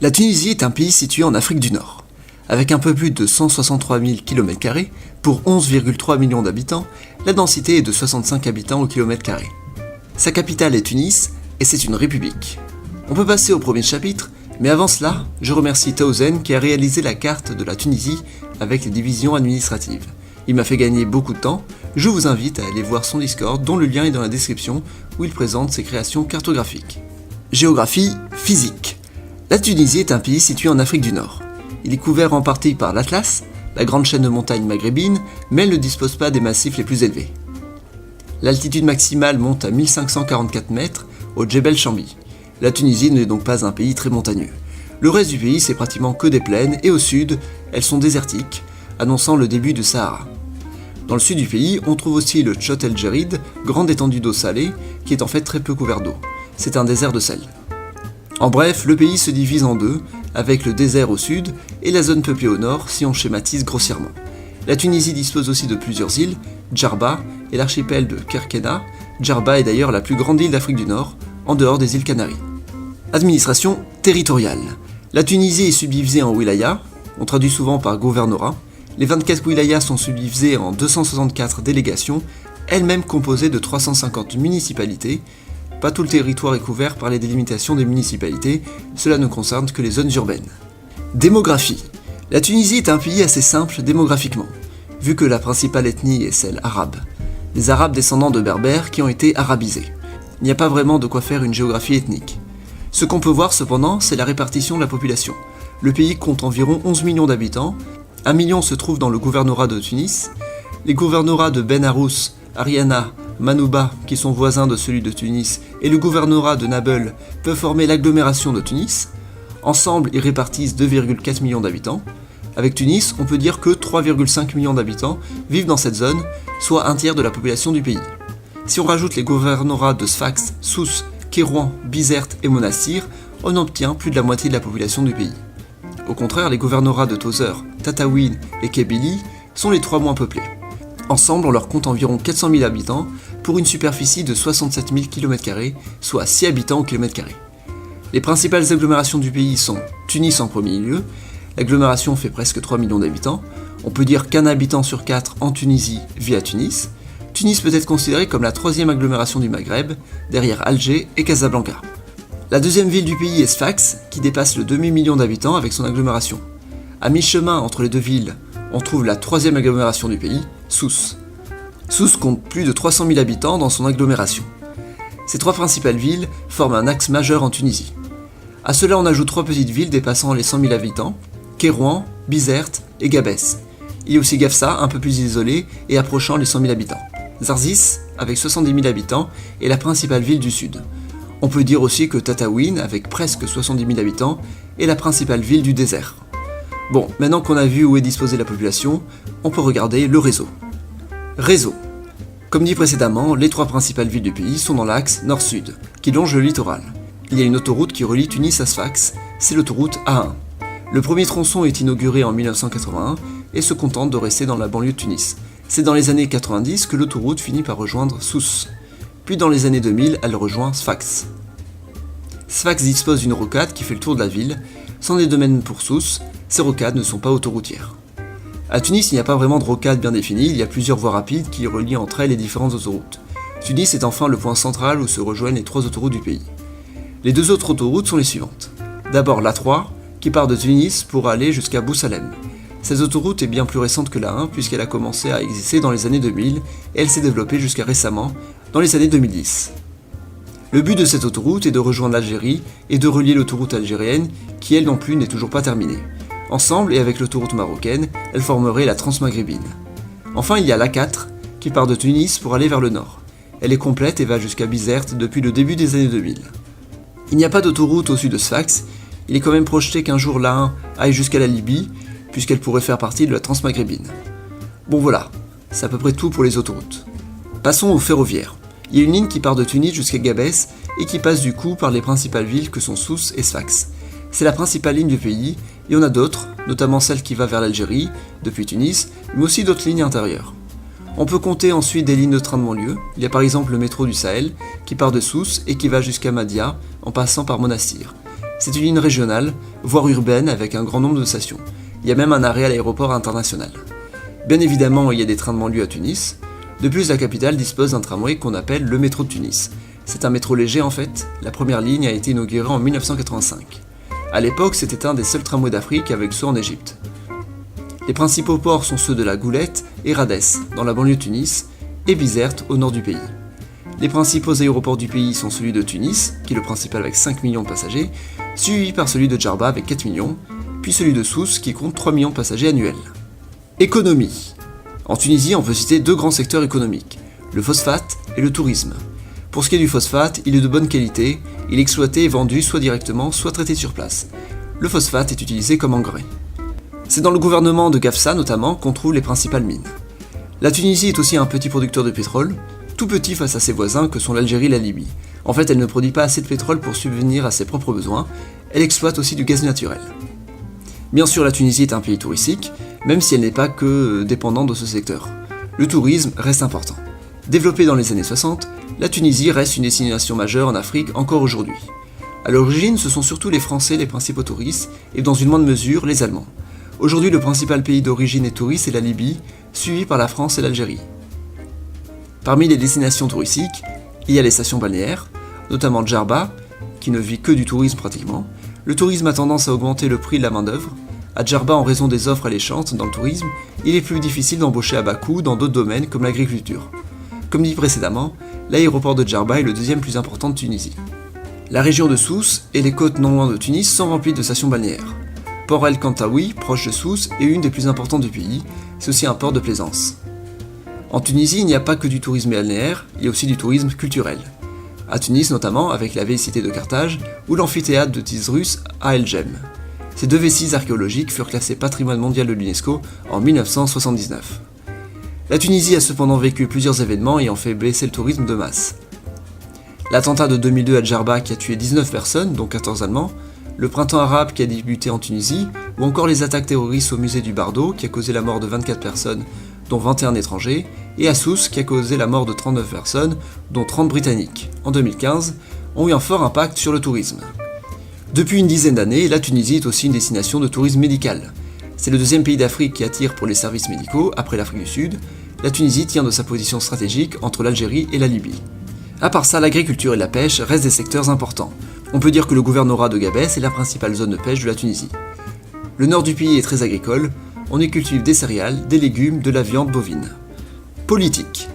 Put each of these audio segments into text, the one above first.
La Tunisie est un pays situé en Afrique du Nord. Avec un peu plus de 163 000 km² pour 11,3 millions d'habitants, la densité est de 65 habitants au km². Sa capitale est Tunis et c'est une république. On peut passer au premier chapitre, mais avant cela, je remercie Tausen qui a réalisé la carte de la Tunisie avec les divisions administratives. Il m'a fait gagner beaucoup de temps, je vous invite à aller voir son Discord dont le lien est dans la description où il présente ses créations cartographiques. Géographie physique. La Tunisie est un pays situé en Afrique du Nord. Il est couvert en partie par l'Atlas, la grande chaîne de montagnes maghrébine, mais elle ne dispose pas des massifs les plus élevés. L'altitude maximale monte à 1544 mètres au Djebel Chambi. La Tunisie n'est donc pas un pays très montagneux. Le reste du pays, c'est pratiquement que des plaines, et au sud, elles sont désertiques, annonçant le début du Sahara. Dans le sud du pays, on trouve aussi le Chott el Djerid, grande étendue d'eau salée, qui est en fait très peu couvert d'eau. C'est un désert de sel. En bref, le pays se divise en deux, avec le désert au sud et la zone peuplée au nord si on schématise grossièrement. La Tunisie dispose aussi de plusieurs îles, Djerba et l'archipel de Kerkena. Djerba est d'ailleurs la plus grande île d'Afrique du Nord, en dehors des îles Canaries. Administration territoriale. La Tunisie est subdivisée en wilayas, on traduit souvent par gouvernorat. Les 24 wilayas sont subdivisés en 264 délégations, elles-mêmes composées de 350 municipalités. Pas tout le territoire est couvert par les délimitations des municipalités, cela ne concerne que les zones urbaines. Démographie. La Tunisie est un pays assez simple démographiquement, vu que la principale ethnie est celle arabe. Les Arabes descendants de Berbères qui ont été arabisés. Il n'y a pas vraiment de quoi faire une géographie ethnique. Ce qu'on peut voir cependant, c'est la répartition de la population. Le pays compte environ 11 millions d'habitants, 1 million se trouve dans le gouvernorat de Tunis, les gouvernorats de Ben Arous, Ariana, Manouba, qui sont voisins de celui de Tunis, et le gouvernorat de Nabeul peuvent former l'agglomération de Tunis. Ensemble, ils répartissent 2,4 millions d'habitants. Avec Tunis, on peut dire que 3,5 millions d'habitants vivent dans cette zone, soit un tiers de la population du pays. Si on rajoute les gouvernorats de Sfax, Sousse, Kérouan, Bizerte et Monastir, on obtient plus de la moitié de la population du pays. Au contraire, les gouvernorats de Tozeur, Tataouine et Kébéli sont les trois moins peuplés. Ensemble, on leur compte environ 400 000 habitants pour une superficie de 67 000 km², soit 6 habitants au km². Les principales agglomérations du pays sont Tunis en premier lieu, l'agglomération fait presque 3 millions d'habitants, on peut dire qu'un habitant sur 4 en Tunisie vit à Tunis. Tunis peut être considérée comme la troisième agglomération du Maghreb, derrière Alger et Casablanca. La deuxième ville du pays est Sfax, qui dépasse le demi-million d'habitants avec son agglomération. À mi-chemin entre les deux villes, on trouve la troisième agglomération du pays, Sousse. Sousse compte plus de 300 000 habitants dans son agglomération. Ces trois principales villes forment un axe majeur en Tunisie. À cela on ajoute trois petites villes dépassant les 100 000 habitants, Kérouan, Bizerte et Gabès. Il y a aussi Gafsa, un peu plus isolé et approchant les 100 000 habitants. Zarzis, avec 70 000 habitants, est la principale ville du sud. On peut dire aussi que Tataouine, avec presque 70 000 habitants, est la principale ville du désert. Bon, maintenant qu'on a vu où est disposée la population, on peut regarder le réseau. Réseau. Comme dit précédemment, les trois principales villes du pays sont dans l'axe nord-sud, qui longe le littoral. Il y a une autoroute qui relie Tunis à Sfax, c'est l'autoroute A1. Le premier tronçon est inauguré en 1981 et se contente de rester dans la banlieue de Tunis. C'est dans les années 90 que l'autoroute finit par rejoindre Sousse. Puis dans les années 2000, elle rejoint Sfax. Sfax dispose d'une rocade qui fait le tour de la ville. C'en est de même pour Sousse, ces rocades ne sont pas autoroutières. À Tunis, il n'y a pas vraiment de rocade bien définie, il y a plusieurs voies rapides qui relient entre elles les différentes autoroutes. Tunis est enfin le point central où se rejoignent les trois autoroutes du pays. Les deux autres autoroutes sont les suivantes. D'abord l'A3, qui part de Tunis pour aller jusqu'à Boussalem. Cette autoroute est bien plus récente que la 1 puisqu'elle a commencé à exister dans les années 2000 et elle s'est développée jusqu'à récemment, dans les années 2010. Le but de cette autoroute est de rejoindre l'Algérie et de relier l'autoroute algérienne qui elle non plus n'est toujours pas terminée. Ensemble et avec l'autoroute marocaine, elle formerait la transmaghrébine. Enfin il y a l'A4 qui part de Tunis pour aller vers le nord. Elle est complète et va jusqu'à Bizerte depuis le début des années 2000. Il n'y a pas d'autoroute au sud de Sfax, il est quand même projeté qu'un jour la 1 aille jusqu'à la Libye, puisqu'elle pourrait faire partie de la transmaghrébine. Bon voilà, c'est à peu près tout pour les autoroutes. Passons au ferroviaire. Il y a une ligne qui part de Tunis jusqu'à Gabès et qui passe du coup par les principales villes que sont Sousse et Sfax. C'est la principale ligne du pays, et on a d'autres, notamment celle qui va vers l'Algérie, depuis Tunis, mais aussi d'autres lignes intérieures. On peut compter ensuite des lignes de train de banlieue. Il y a par exemple le métro du Sahel, qui part de Sousse et qui va jusqu'à Mahdia, en passant par Monastir. C'est une ligne régionale, voire urbaine, avec un grand nombre de stations. Il y a même un arrêt à l'aéroport international. Bien évidemment, il y a des trains de banlieue à Tunis. De plus, la capitale dispose d'un tramway qu'on appelle le métro de Tunis. C'est un métro léger en fait, la première ligne a été inaugurée en 1985. A l'époque, c'était un des seuls tramways d'Afrique avec ceux en Égypte. Les principaux ports sont ceux de la Goulette et Rades, dans la banlieue de Tunis, et Bizerte, au nord du pays. Les principaux aéroports du pays sont celui de Tunis, qui est le principal avec 5 millions de passagers, suivi par celui de Djerba avec 4 millions, puis celui de Sousse qui compte 3 millions de passagers annuels. Économie. En Tunisie, on peut citer deux grands secteurs économiques, le phosphate et le tourisme. Pour ce qui est du phosphate, il est de bonne qualité, il est exploité et vendu soit directement, soit traité sur place. Le phosphate est utilisé comme engrais. C'est dans le gouvernement de Gafsa notamment qu'on trouve les principales mines. La Tunisie est aussi un petit producteur de pétrole, tout petit face à ses voisins que sont l'Algérie et la Libye. En fait, elle ne produit pas assez de pétrole pour subvenir à ses propres besoins, elle exploite aussi du gaz naturel. Bien sûr, la Tunisie est un pays touristique, même si elle n'est pas que dépendante de ce secteur. Le tourisme reste important. Développée dans les années 60, la Tunisie reste une destination majeure en Afrique encore aujourd'hui. À l'origine, ce sont surtout les Français les principaux touristes, et dans une moindre mesure, les Allemands. Aujourd'hui, le principal pays d'origine et touriste est la Libye, suivi par la France et l'Algérie. Parmi les destinations touristiques, il y a les stations balnéaires, notamment Djerba, qui ne vit que du tourisme pratiquement. Le tourisme a tendance à augmenter le prix de la main-d'œuvre. À Djerba, en raison des offres alléchantes dans le tourisme, il est plus difficile d'embaucher à bas coût dans d'autres domaines comme l'agriculture. Comme dit précédemment, l'aéroport de Djerba est le deuxième plus important de Tunisie. La région de Sousse et les côtes non loin de Tunis sont remplies de stations balnéaires. Port El Kantaoui, proche de Sousse, est une des plus importantes du pays, c'est aussi un port de plaisance. En Tunisie, il n'y a pas que du tourisme balnéaire, il y a aussi du tourisme culturel. À Tunis notamment, avec la vieille cité de Carthage, ou l'amphithéâtre de Tisrus à El Jem. Ces deux vestiges archéologiques furent classés patrimoine mondial de l'UNESCO en 1979. La Tunisie a cependant vécu plusieurs événements ayant fait baisser le tourisme de masse. L'attentat de 2002 à Djerba qui a tué 19 personnes, dont 14 Allemands, le printemps arabe qui a débuté en Tunisie, ou encore les attaques terroristes au musée du Bardo qui a causé la mort de 24 personnes, dont 21 étrangers, et à Sousse qui a causé la mort de 39 personnes, dont 30 britanniques, en 2015, ont eu un fort impact sur le tourisme. Depuis une dizaine d'années, la Tunisie est aussi une destination de tourisme médical. C'est le deuxième pays d'Afrique qui attire pour les services médicaux, après l'Afrique du Sud. La Tunisie tient de sa position stratégique entre l'Algérie et la Libye. À part ça, l'agriculture et la pêche restent des secteurs importants. On peut dire que le gouvernorat de Gabès est la principale zone de pêche de la Tunisie. Le nord du pays est très agricole, on y cultive des céréales, des légumes, de la viande bovine. Politique.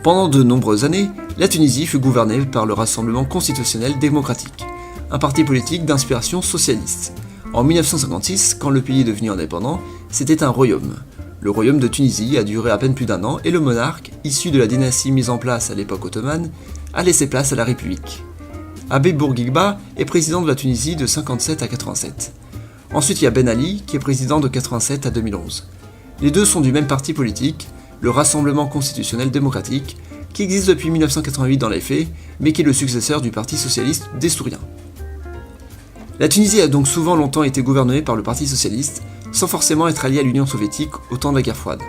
Pendant de nombreuses années, la Tunisie fut gouvernée par le Rassemblement constitutionnel démocratique, un parti politique d'inspiration socialiste. En 1956, quand le pays est devenu indépendant, c'était un royaume. Le royaume de Tunisie a duré à peine plus d'un an et le monarque, issu de la dynastie mise en place à l'époque ottomane, a laissé place à la République. Habib Bourguiba est président de la Tunisie de 57 à 87. Ensuite, il y a Ben Ali, qui est président de 87 à 2011. Les deux sont du même parti politique, le Rassemblement constitutionnel démocratique, qui existe depuis 1988 dans les faits, mais qui est le successeur du Parti socialiste des Souriens. La Tunisie a donc souvent longtemps été gouvernée par le Parti socialiste, sans forcément être alliée à l'Union soviétique au temps de la guerre froide.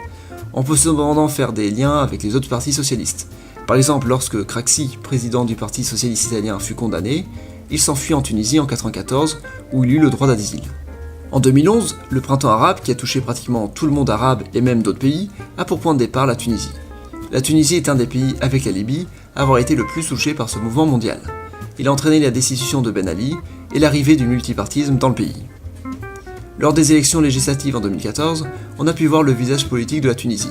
On peut cependant faire des liens avec les autres partis socialistes. Par exemple, lorsque Craxi, président du Parti socialiste italien, fut condamné, il s'enfuit en Tunisie en 1994, où il eut le droit d'asile. En 2011, le printemps arabe, qui a touché pratiquement tout le monde arabe et même d'autres pays, a pour point de départ la Tunisie. La Tunisie est un des pays, avec la Libye, à avoir été le plus touché par ce mouvement mondial. Il a entraîné la destitution de Ben Ali et l'arrivée du multipartisme dans le pays. Lors des élections législatives en 2014, on a pu voir le visage politique de la Tunisie.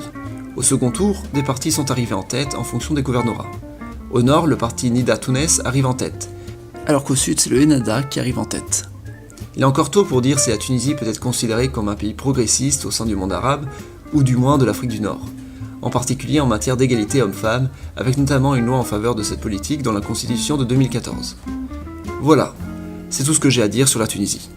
Au second tour, des partis sont arrivés en tête en fonction des gouvernorats. Au nord, le parti Nida Tounes arrive en tête, alors qu'au sud, c'est le Ennahda qui arrive en tête. Il est encore tôt pour dire si la Tunisie peut être considérée comme un pays progressiste au sein du monde arabe, ou du moins de l'Afrique du Nord, en particulier en matière d'égalité homme-femme, avec notamment une loi en faveur de cette politique dans la Constitution de 2014. Voilà, c'est tout ce que j'ai à dire sur la Tunisie.